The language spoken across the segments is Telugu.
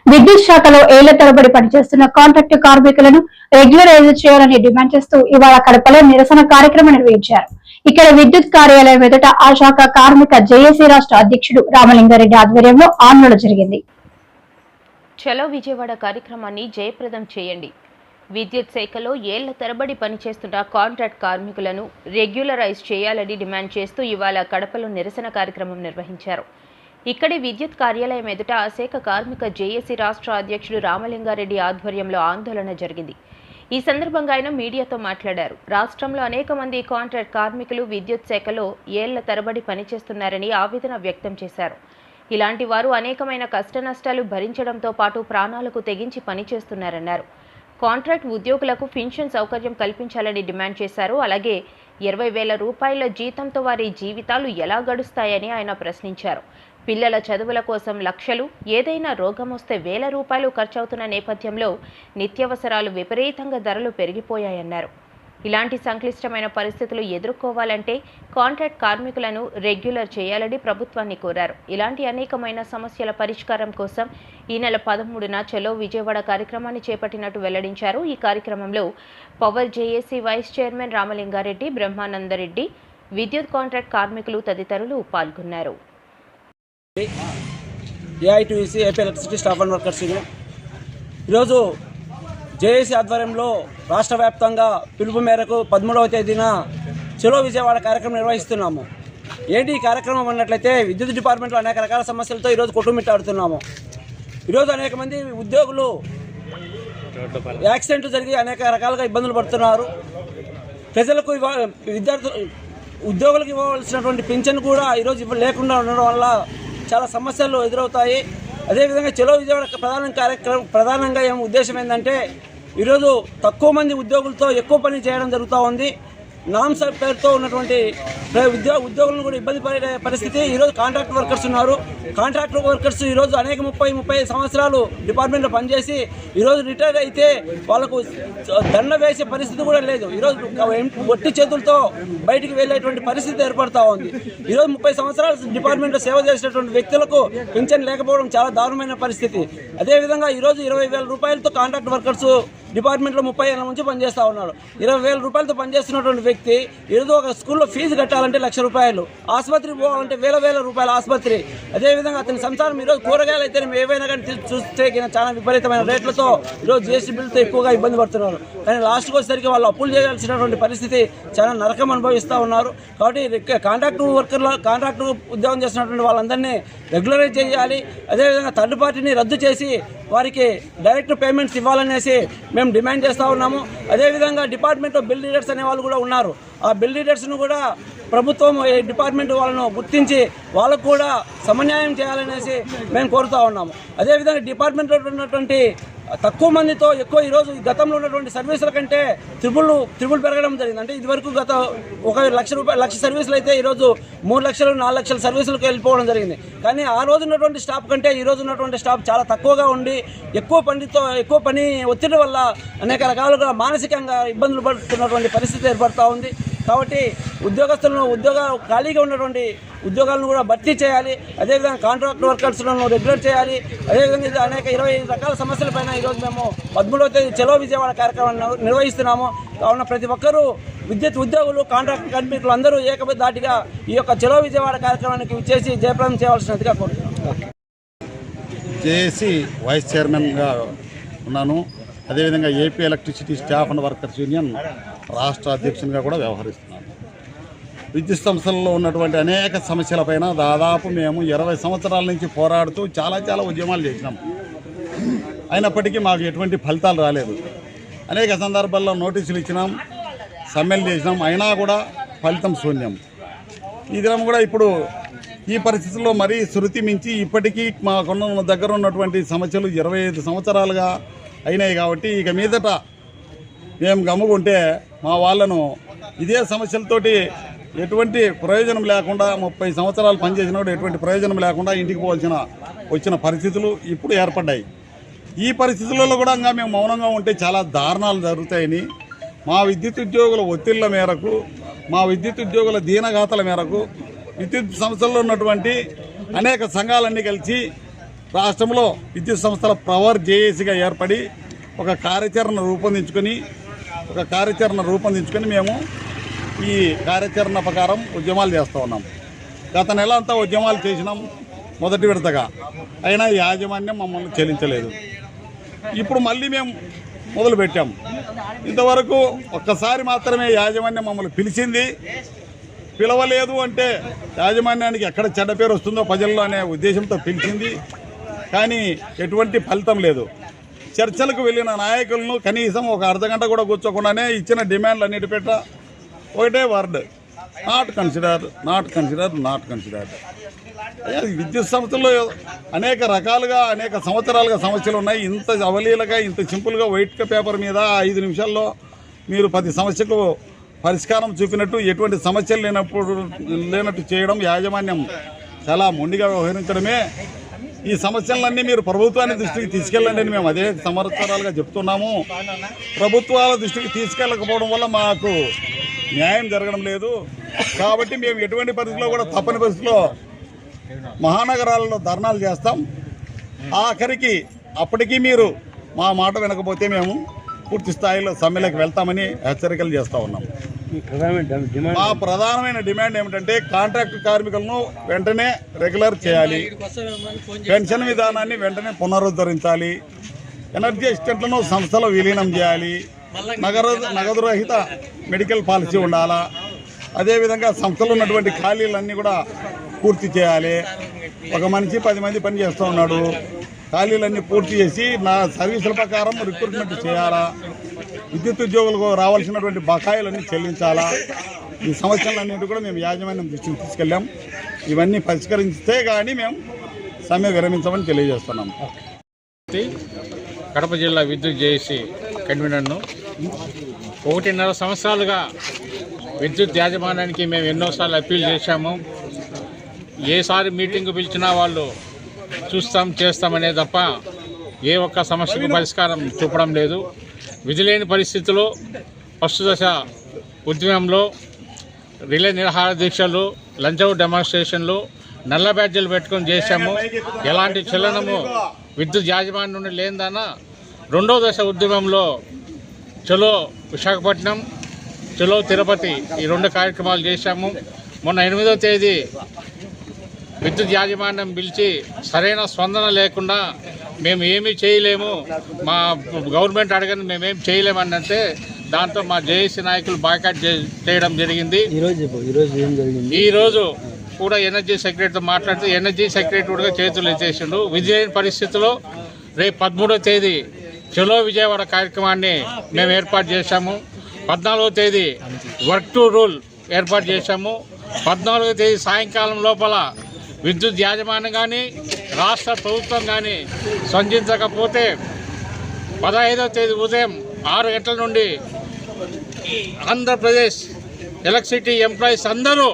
విద్యుత్ శాఖలో ఏళ్ల తరబడి పనిచేస్తున్న కాంట్రాక్టు కార్మికులను రెగ్యులరైజ్ చేయాలని డిమాండ్ చేస్తూ ఇవాళ కడపలో నిరసన కార్యక్రమం నిర్వహించారు. ఇక్కడ విద్యుత్ కార్యాలయం ఎదుట ఆ శాఖ కార్మిక జేఏసీ రాష్ట్ర అధ్యక్షుడు రామలింగారెడ్డి ఆధ్వర్యంలో ఆందోళన జరిగింది. చలో విజయవాడ కార్యక్రమాన్ని జయప్రదం చేయండి. విద్యుత్ శాఖలో ఏళ్ల తరబడి పనిచేస్తున్న కాంట్రాక్ట్ కార్మికులను రెగ్యులరైజ్ చేయాలని డిమాండ్ చేస్తూ ఇవాళ కడపలో నిరసన కార్యక్రమం నిర్వహించారు. ఇక్కడి విద్యుత్ కార్యాలయం ఎదుట ఆ శాఖ కార్మిక జేఏసీ రాష్ట్ర అధ్యక్షుడు రామలింగారెడ్డి ఆధ్వర్యంలో ఆందోళన జరిగింది. ఈ సందర్భంగా ఆయన మీడియాతో మాట్లాడారు. రాష్ట్రంలో అనేక మంది కాంట్రాక్ట్ కార్మికులు విద్యుత్ శాఖలో ఏళ్ల తరబడి పనిచేస్తున్నారని ఆవేదన వ్యక్తం చేశారు. ఇలాంటి వారు అనేకమైన కష్టనష్టాలు భరించడంతో పాటు ప్రాణాలకు తెగించి పనిచేస్తున్నారన్నారు. కాంట్రాక్ట్ ఉద్యోగులకు పెన్షన్ సౌకర్యం కల్పించాలని డిమాండ్ చేశారు. అలాగే 20,000 రూపాయల జీతంతో వారి జీవితాలు ఎలా గడుస్తాయని ఆయన ప్రశ్నించారు. పిల్లల చదువుల కోసం లక్షలు, ఏదైనా రోగం వస్తే వేల రూపాయలు ఖర్చవుతున్న నేపథ్యంలో నిత్యావసరాలు విపరీతంగా ధరలు పెరిగిపోయాయన్నారు. ఇలాంటి సంక్లిష్టమైన పరిస్థితులు ఎదుర్కోవాలంటే కాంట్రాక్ట్ కార్మికులను రెగ్యులర్ చేయాలని ప్రభుత్వాన్ని కోరారు. ఇలాంటి అనేకమైన సమస్యల పరిష్కారం కోసం ఈ నెల 13న చలో విజయవాడ కార్యక్రమాన్ని చేపట్టినట్టు వెల్లడించారు. ఈ కార్యక్రమంలో power JAC vice chairman Ramalinga Reddy, Brahmananda Reddy, విద్యుత్ కాంట్రాక్ట్ కార్మికులు తదితరులు పాల్గొన్నారు. AITUC AP electricity staff and workers union ఈరోజు జేఏసీ ఆధ్వర్యంలో రాష్ట్ర వ్యాప్తంగా పిలుపు మేరకు 13వ తేదీన చలో విజయవాడ కార్యక్రమం నిర్వహిస్తున్నాము. ఏంటి ఈ కార్యక్రమం అన్నట్లయితే విద్యుత్ డిపార్ట్మెంట్లో అనేక రకాల సమస్యలతో ఈరోజు కొట్టుమిట్టాడుతున్నాము. ఈరోజు అనేక మంది ఉద్యోగులు యాక్సిడెంట్లు జరిగి అనేక రకాలుగా ఇబ్బందులు పడుతున్నారు. ప్రజలకు ఉద్యోగులకు ఇవ్వవలసినటువంటి పింఛన్ కూడా ఈరోజు లేకుండా ఉండడం వల్ల చాలా సమస్యలు ఎదురవుతాయి. అదేవిధంగా చలో విజయవాడ ప్రధానంగా ఉద్దేశం ఏంటంటే ఈరోజు తక్కువ మంది ఉద్యోగులతో ఎక్కువ పని చేయడం జరుగుతూ ఉంది. నామ్స్ పేరుతో ఉన్నటువంటి ఉద్యోగులను కూడా ఇబ్బంది పడే పరిస్థితి. ఈరోజు కాంట్రాక్ట్ వర్కర్స్ ఉన్నారు. కాంట్రాక్ట్ వర్కర్స్ ఈరోజు అనేక 30 సంవత్సరాలు డిపార్ట్మెంట్లో పనిచేసి ఈరోజు రిటైర్ అయితే వాళ్ళకు దండ వేసే పరిస్థితి కూడా లేదు. ఈరోజు ఒట్టి చేతులతో బయటికి వెళ్ళేటువంటి పరిస్థితి ఏర్పడుతూ ఉంది. ఈరోజు 30 సంవత్సరాలు డిపార్ట్మెంట్లో సేవ చేసినటువంటి వ్యక్తులకు పింఛన్ లేకపోవడం చాలా దారుణమైన పరిస్థితి. అదేవిధంగా ఈరోజు 20,000 రూపాయలతో కాంట్రాక్ట్ వర్కర్స్ డిపార్ట్మెంట్లో 30 ఏళ్ళ నుంచి పనిచేస్తూ ఉన్నాడు. 20,000 రూపాయలతో పనిచేస్తున్నటువంటి వ్యక్తి ఈరోజు ఒక స్కూల్లో ఫీజు కట్టాలంటే 1,00,000 రూపాయలు, ఆసుపత్రికి పోవాలంటే వేల రూపాయల ఆసుపత్రి. అదేవిధంగా అతని సంసారం ఈరోజు కూరగాయలు అయితే ఏవైనా కానీ చూస్తే చాలా విపరీతమైన రేట్లతో ఈరోజు జీఎస్టీ బిల్లుతో ఎక్కువగా ఇబ్బంది పడుతున్నారు. కానీ లాస్ట్కి వచ్చేసరికి వాళ్ళు అప్పులు చేయాల్సినటువంటి పరిస్థితి చాలా నరకం అనుభవిస్తూ ఉన్నారు. కాబట్టి కాంట్రాక్టు ఉద్యోగం చేస్తున్నటువంటి వాళ్ళందరినీ రెగ్యులరైజ్ చేయాలి. అదేవిధంగా థర్డ్ పార్టీని రద్దు చేసి వారికి డైరెక్ట్ పేమెంట్స్ ఇవ్వాలనేసి మేము డిమాండ్ చేస్తూ ఉన్నాము. అదేవిధంగా డిపార్ట్మెంట్లో బిల్ రీడర్స్ అనే వాళ్ళు కూడా ఉన్నారు. ఆ బిల్ రీడర్స్ను కూడా ప్రభుత్వం డిపార్ట్మెంట్ వాళ్ళను గుర్తించి వాళ్ళకు కూడా సమన్యాయం చేయాలనేసి మేము కోరుతూ ఉన్నాము. అదేవిధంగా డిపార్ట్మెంట్లో ఉన్నటువంటి తక్కువ మందితో ఎక్కువ ఈరోజు గతంలో ఉన్నటువంటి సర్వీసుల కంటే త్రిబుల్ పెరగడం జరిగింది. అంటే ఇదివరకు గత 1,00,000 సర్వీసులు అయితే ఈరోజు 3 లక్షలు 4 లక్షల సర్వీసులకు వెళ్ళిపోవడం జరిగింది. కానీ ఆ రోజు ఉన్నటువంటి స్టాఫ్ కంటే ఈ రోజు ఉన్నటువంటి స్టాఫ్ చాలా తక్కువగా ఉండి ఎక్కువ పని ఒత్తిడి వల్ల అనేక రకాలుగా మానసికంగా ఇబ్బందులు పడుతున్నటువంటి పరిస్థితి ఏర్పడుతూ ఉంది. కాబట్టి ఖాళీగా ఉన్నటువంటి ఉద్యోగాలను కూడా భర్తీ చేయాలి. అదేవిధంగా కాంట్రాక్ట్ వర్కర్స్లను రెగ్యులర్ చేయాలి. అదేవిధంగా అనేక 25 రకాల సమస్యలపైన ఈరోజు మేము 13వ తేదీ చలో విజయవాడ కార్యక్రమాన్ని నిర్వహిస్తున్నాము. కావున ప్రతి ఒక్కరూ విద్యుత్ ఉద్యోగులు, కాంట్రాక్ట్ కార్మికులు అందరూ ఏకదాటిగా ఈ యొక్క చలో విజయవాడ కార్యక్రమానికి విచ్చేసి జయప్రదం చేయవలసినదిగా కోరుతున్నాను. జేఏసీ వైస్ చైర్మన్గా ఉన్నాను. అదేవిధంగా AP electricity staff and workers union రాష్ట్ర అధ్యక్షునిగా కూడా వ్యవహరిస్తున్నాను. విద్యుత్ సంస్థల్లో ఉన్నటువంటి అనేక సమస్యలపైన దాదాపు మేము 20 సంవత్సరాల నుంచి పోరాడుతూ చాలా ఉద్యమాలు చేసినాం. అయినప్పటికీ మాకు ఎటువంటి ఫలితాలు రాలేదు. అనేక సందర్భాల్లో నోటీసులు ఇచ్చినాం, సమ్మెలు చేసినాం, అయినా కూడా ఫలితం శూన్యం. ఈ దినం కూడా ఇప్పుడు ఈ పరిస్థితుల్లో మరీ శృతి మించి ఇప్పటికీ మాకున్న దగ్గర ఉన్నటువంటి సమస్యలు 25 సంవత్సరాలుగా అయినాయి. కాబట్టి ఇక మీదట మేము గమ్ముకుంటే మా వాళ్ళను ఇదే సమస్యలతోటి ఎటువంటి ప్రయోజనం లేకుండా 30 సంవత్సరాలు పనిచేసినప్పుడు ఎటువంటి ప్రయోజనం లేకుండా ఇంటికి వచ్చిన పరిస్థితులు ఇప్పుడు ఏర్పడ్డాయి. ఈ పరిస్థితులలో కూడా మేము మౌనంగా ఉంటే చాలా దారుణాలు జరుగుతాయని మా విద్యుత్ ఉద్యోగుల ఒత్తిళ్ల మేరకు, మా విద్యుత్ ఉద్యోగుల దీనగాథల మేరకు విద్యుత్ సంస్థల్లో ఉన్నటువంటి అనేక సంఘాలన్నీ కలిసి రాష్ట్రంలో విద్యుత్ సంస్థల పవర్ జేఏసీగా ఏర్పడి ఒక కార్యాచరణ రూపొందించుకొని మేము ఈ కార్యాచరణ ప్రకారం ఉద్యమాలు చేస్తూ ఉన్నాం. గత నెల అంతా ఉద్యమాలు చేసినాం మొదటి విడతగా, అయినా యాజమాన్యం మమ్మల్ని చెల్లించలేదు. ఇప్పుడు మళ్ళీ మేము మొదలుపెట్టాం. ఇంతవరకు ఒక్కసారి మాత్రమే యాజమాన్యం మమ్మల్ని పిలిచింది. పిలవలేదు అంటే యాజమాన్యానికి ఎక్కడ చెడ్డ పేరు వస్తుందో ప్రజల్లో అనే ఉద్దేశంతో పిలిచింది. కానీ ఎటువంటి ఫలితం లేదు. చర్చలకు వెళ్ళిన నాయకులను కనీసం ఒక అర్ధగంట కూడా కూర్చోకుండానే ఇచ్చిన డిమాండ్లు అన్నిటిపేట ఒకటే వర్డ్, నాట్ కన్సిడర్. విద్యుత్ సంస్థల్లో అనేక రకాలుగా అనేక సంవత్సరాలుగా సమస్యలు ఉన్నాయి. ఇంత అవలీలగా ఇంత సింపుల్గా వైట్ పేపర్ మీద 5 నిమిషాల్లో మీరు ప్రతి సమస్యకు పరిష్కారం చూపినట్టు ఎటువంటి సమస్యలు లేనట్టు చేయడం, యాజమాన్యం చాలా మొండిగా వ్యవహరించడమే. ఈ సమస్యలన్నీ మీరు ప్రభుత్వాన్ని దృష్టికి తీసుకెళ్ళండి అని మేము అదే సంవత్సరాలుగా చెప్తున్నాము. ప్రభుత్వాల దృష్టికి తీసుకెళ్ళకపోవడం వల్ల మాకు న్యాయం జరగడం లేదు. కాబట్టి మేము ఎటువంటి పరిస్థితుల్లో కూడా తప్పని పరిస్థితిలో మహానగరాలలో ధర్నాలు చేస్తాం. ఆఖరికి అప్పటికీ మీరు మా మాట వినకపోతే మేము పూర్తి స్థాయిలో సమ్మెలోకి వెళ్తామని హెచ్చరికలు చేస్తూ ఉన్నాం. మా ప్రధానమైన డిమాండ్ ఏమిటంటే కాంట్రాక్ట్ కార్మికులను వెంటనే రెగ్యులర్ చేయాలి, పెన్షన్ విధానాన్ని వెంటనే పునరుద్ధరించాలి, ఎనర్జీ అసిస్టెంట్లను సంస్థలో విలీనం చేయాలి, నగదు రహిత మెడికల్ పాలసీ ఉండాలా, అదేవిధంగా సంస్థలో ఉన్నటువంటి ఖాళీలన్నీ కూడా పూర్తి చేయాలి. ఒక మనిషి 10 మంది పని చేస్తూ ఉన్నాడు, ఖాళీలన్నీ పూర్తి చేసి నా సర్వీసుల ప్రకారం రిక్రూట్మెంట్ చేయాలా, విద్యుత్ ఉద్యోగులకు రావాల్సినటువంటి బకాయిలన్నీ చెల్లించాలా. ఈ సమస్యలన్నింటి కూడా మేము యాజమాన్యం దృష్టికి తీసుకెళ్ళాం. ఇవన్నీ పరిష్కరిస్తే కానీ మేము సమ్మె విరమించమని తెలియజేస్తున్నాం. కడప జిల్లా విద్యుత్ జేఏసీ కన్వీనర్ను. 1.5 సంవత్సరాలుగా విద్యుత్ యాజమాన్యానికి మేము ఎన్నోసార్లు అప్పీల్ చేశాము. ఏసారి మీటింగ్ పిలిచినా వాళ్ళు చూస్తాం చేస్తామనే తప్ప ఏ ఒక్క సమస్యకు పరిష్కారం చూపడం లేదు. విధి లేని పరిస్థితుల్లో ఫస్ట్ దశ ఉద్యమంలో రిలే నిరాహార దీక్షలు, లంచౌట్ డెమాన్స్ట్రేషన్లు, నల్ల బ్యాడ్జీలు పెట్టుకొని చేశాము. ఎలాంటి చలనము విద్యుత్ యాజమాన్యం నుండి లేనిదన్న రెండో దశ ఉద్యమంలో చలో విశాఖపట్నం, చలో తిరుపతి ఈ 2 కార్యక్రమాలు చేశాము. మొన్న 8వ తేదీ విద్యుత్ యాజమాన్యం పిలిచి సరైన స్పందన లేకుండా మేము ఏమీ చేయలేము, మా గవర్నమెంట్ అడగని మేమేం చేయలేమని అంటే దాంతో మా జేఏసీ నాయకులు బాయ్కాట్ చేయడం జరిగింది. ఈరోజు కూడా ఎనర్జీ సెక్రటరీతో మాట్లాడుతూ ఎనర్జీ సెక్రటరీ కూడా చేతులు ఎత్తేసిండు. విధి లేని పరిస్థితుల్లో రేపు 13వ తేదీ చలో విజయవాడ కార్యక్రమాన్ని మేము ఏర్పాటు చేశాము. 14వ తేదీ వర్క్ టు రూల్ ఏర్పాటు చేశాము. 14వ తేదీ సాయంకాలం లోపల విద్యుత్ యాజమాన్యం కానీ రాష్ట్ర ప్రభుత్వం కానీ స్పందించకపోతే 15వ తేదీ ఉదయం 6 గంటల నుండి ఆంధ్రప్రదేశ్ ఎలక్ట్రిసిటీ ఎంప్లాయీస్ అందరూ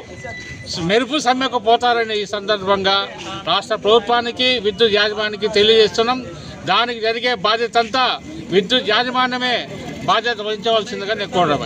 మెరుపు సమ్మెకు పోతారని ఈ సందర్భంగా రాష్ట్ర ప్రభుత్వానికి విద్యుత్ యాజమాన్యానికి తెలియజేస్తున్నాం. దానికి జరిగే బాధ్యత అంతా విద్యుత్ యాజమాన్యమే బాధ్యత వహించవలసిందిగా నేను కోరడం.